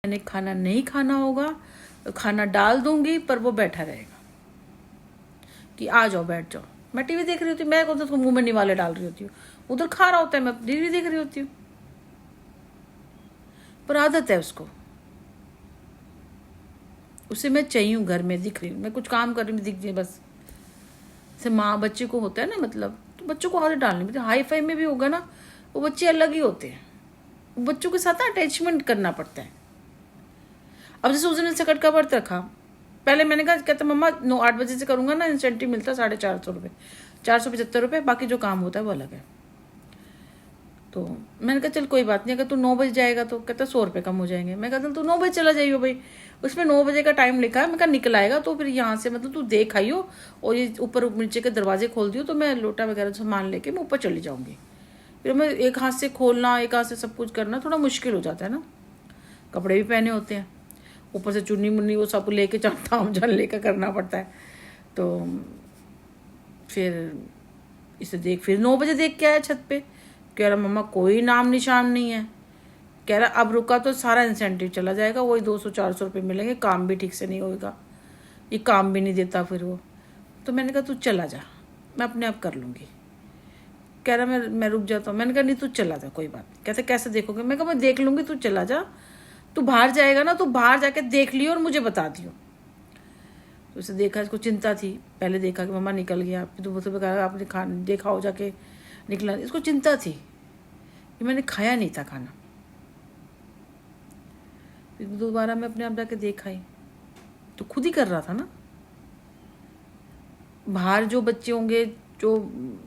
मैंने खाना नहीं खाना होगा तो खाना डाल दूंगी, पर वो बैठा रहेगा कि आ जाओ बैठ जाओ। मैं टीवी देख रही होती हूँ, मैं कौन सा मुंह में निवाले डाल रही होती हूँ, उधर खा रहा होता है, मैं टीवी देख रही होती हूँ। पर आदत है उसको, उसे मैं चाहिए हूँ घर में, दिख रही हूँ, मैं कुछ काम कर रही हूँ, दिख जाए बस। जैसे माँ बच्चे को होता है ना, मतलब तो बच्चों को आदत डालनी पड़ती है। हाई फाई में भी होगा ना, वो बच्चे अलग ही होते हैं, बच्चों के साथ अटैचमेंट करना पड़ता है। अब जैसे उस दिन सकट का व्रत रखा, पहले मैंने कहा, कहता मम्मा 9-8 बजे से करूंगा ना, इंसेंटिव मिलता 450 रुपये, 475 रुपये, बाकी जो काम होता है वो अलग है। तो मैंने कहा चल कोई बात नहीं, अगर तू 9 बजे जाएगा तो कहता 100 रुपये कम हो जाएंगे। मैं कहा चल तू 9 बजे चला जाइयो भाई, उसमें 9 बजे का टाइम लिखा है। मैं कहा निकल आएगा तो फिर यहाँ से मतलब तू देख आइयो, और ये ऊपर नीचे के दरवाजे खोल दियो तो मैं लोटा वगैरह सामान लेके मैं ऊपर चली जाऊँगी। फिर मैं एक हाथ से खोलना, एक हाथ से सब कुछ करना थोड़ा मुश्किल हो जाता है ना, कपड़े भी पहने होते हैं, ऊपर से चुन्नी मुन्नी वो सब लेके ताम झाम लेकर करना पड़ता है। तो फिर इसे देख, फिर 9 बजे देख के आया छत पे, कह रहा मम्मा कोई नाम निशान नहीं है। कह रहा अब रुका तो सारा इंसेंटिव चला जाएगा, वही 200-400 रुपये मिलेंगे, काम भी ठीक से नहीं होगा, ये काम भी नहीं देता फिर वो। तो मैंने कहा तू चला जा, मैं अपने आप कर लूँगी। कह रहा मैं रुक जाता हूँ। मैंने कहा नहीं तू चला जा, कोई बात नहीं। कहते कैसे देखोगे? मैं कहा मैं देख लूँगी, तू चला जा, तू बाहर जाएगा ना, तू बाहर जाके देख लियो और मुझे बता दियो। तो उसे देखा, इसको चिंता थी, पहले देखा कि मम्मा निकल गया, फिर तो कहा आपने देखा हो जाके निकला, इसको चिंता थी कि मैंने खाया नहीं था खाना। फिर दोबारा मैं अपने आप जाके देखा ही तो खुद ही कर रहा था ना। बाहर जो बच्चे होंगे, जो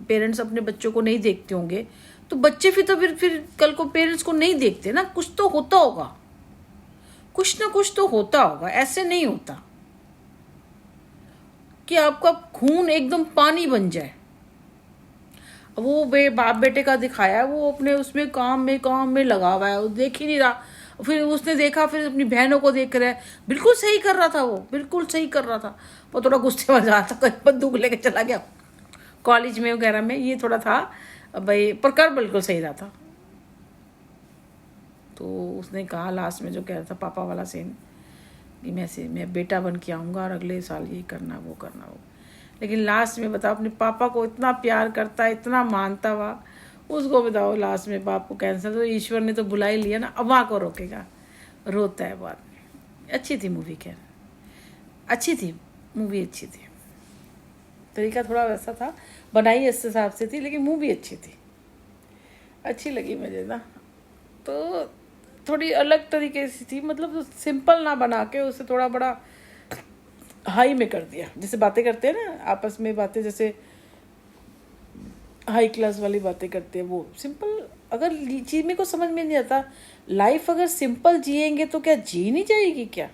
पेरेंट्स अपने बच्चों को नहीं देखते होंगे, तो बच्चे फिर कल को पेरेंट्स को नहीं देखते ना, कुछ तो होता होगा, कुछ ना कुछ तो होता होगा। ऐसे नहीं होता कि आपका खून एकदम पानी बन जाए। अब वो बाप बेटे का दिखाया, वो अपने उसमें काम में लगा हुआ है, वो देख ही नहीं रहा। फिर उसने देखा, फिर अपनी बहनों को देख रहा है, बिल्कुल सही कर रहा था, वो बिल्कुल सही कर रहा था। वो थोड़ा गुस्से में जा था, बंदूक लेके चला गया कॉलेज में वगैरह में, ये थोड़ा था भाई, पर कर बिल्कुल सही रहा था। तो उसने कहा लास्ट में जो कह रहा था पापा वाला सीन, कि मैं बेटा बन के आऊँगा और अगले साल ये करना वो करना वो। लेकिन लास्ट में बताओ, अपने पापा को इतना प्यार करता है, इतना मानता हुआ, उसको बताओ लास्ट में बाप को कैंसर, तो ईश्वर ने तो बुला ही लिया ना, अब वहाँ को रोकेगा, रोता है बाद में। अच्छी थी मूवी, खैर अच्छी थी मूवी, अच्छी थी, तरीका थोड़ा वैसा था, बनाई इस हिसाब से थी, लेकिन मूवी अच्छी थी, अच्छी लगी मुझे ना। तो थोड़ी अलग तरीके से थी, मतलब सिंपल ना बना के उसे थोड़ा बड़ा हाई में कर दिया, जैसे बातें करते हैं ना आपस में, बातें जैसे हाई क्लास वाली बातें करते हैं, वो सिंपल। अगर चीज में को समझ में नहीं आता, लाइफ अगर सिंपल जिएंगे तो क्या जी नहीं जाएगी क्या?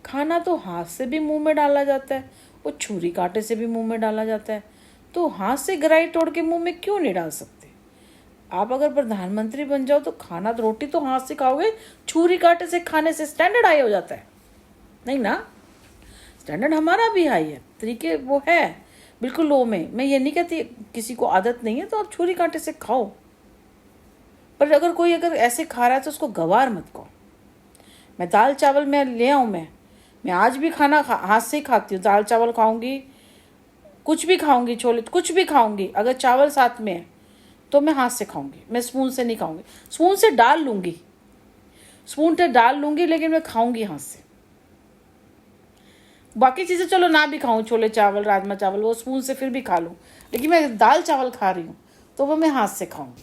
खाना तो हाथ से भी मुंह में डाला जाता है, वो छुरी कांटे से भी मुंह में डाला जाता है, तो हाथ से गराई तोड़ के मुंह में क्यों नहीं डाल सकते? आप अगर प्रधानमंत्री बन जाओ तो खाना तो रोटी तो हाथ से खाओगे, छुरी कांटे से खाने से स्टैंडर्ड हाई हो जाता है? नहीं ना, स्टैंडर्ड हमारा भी हाई है, तरीके वो है बिल्कुल लो में। मैं ये नहीं कहती किसी को आदत नहीं है तो आप छुरी कांटे से खाओ, पर अगर कोई अगर ऐसे खा रहा है तो उसको गवार मत कहो। मैं दाल चावल में ले आऊँ, मैं आज भी खाना हाथ से ही खाती हूँ, दाल चावल खाऊंगी, कुछ भी खाऊंगी, छोले कुछ भी खाऊंगी, अगर चावल साथ में है तो मैं हाथ से खाऊंगी, मैं स्पून से नहीं खाऊंगी। स्पून से डाल लूंगी, लेकिन मैं खाऊंगी हाथ से। बाकी चीज़ें चलो ना भी खाऊं, छोले चावल राजमा चावल वो स्पून से फिर भी खा लूँ, लेकिन मैं दाल चावल खा रही हूँ तो वो मैं हाथ से खाऊंगी,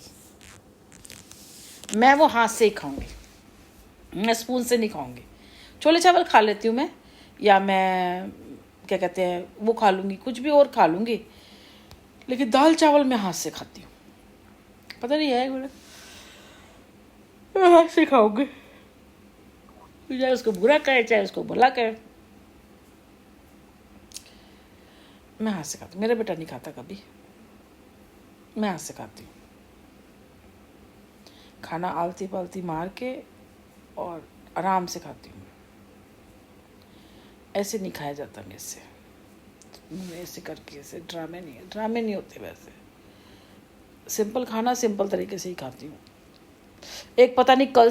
मैं वो हाथ से ही खाऊंगी, मैं स्पून से नहीं खाऊंगी। छोले चावल खा लेती हूँ मैं, या मैं क्या कहते हैं वो खा लूँगी, कुछ भी और खा लूँगी, लेकिन दाल चावल मैं हाथ से खाती हूँ। पता नहीं है, मैं हाथ से खाऊंगी, चाहे उसको बुरा कहे चाहे उसको भला कहे, मैं हाथ से खाती हूँ। मेरा बेटा नहीं खाता कभी, मैं हाथ से खाती हूँ। खाना आलती पालती मार के और आराम से खाती हूँ, ऐसे नहीं खाया जाता मेरे से, ऐसे करके, ऐसे ड्रामे नहीं होते। वैसे सिंपल खाना सिंपल तरीके से ही खाती हूँ। एक पता नहीं कल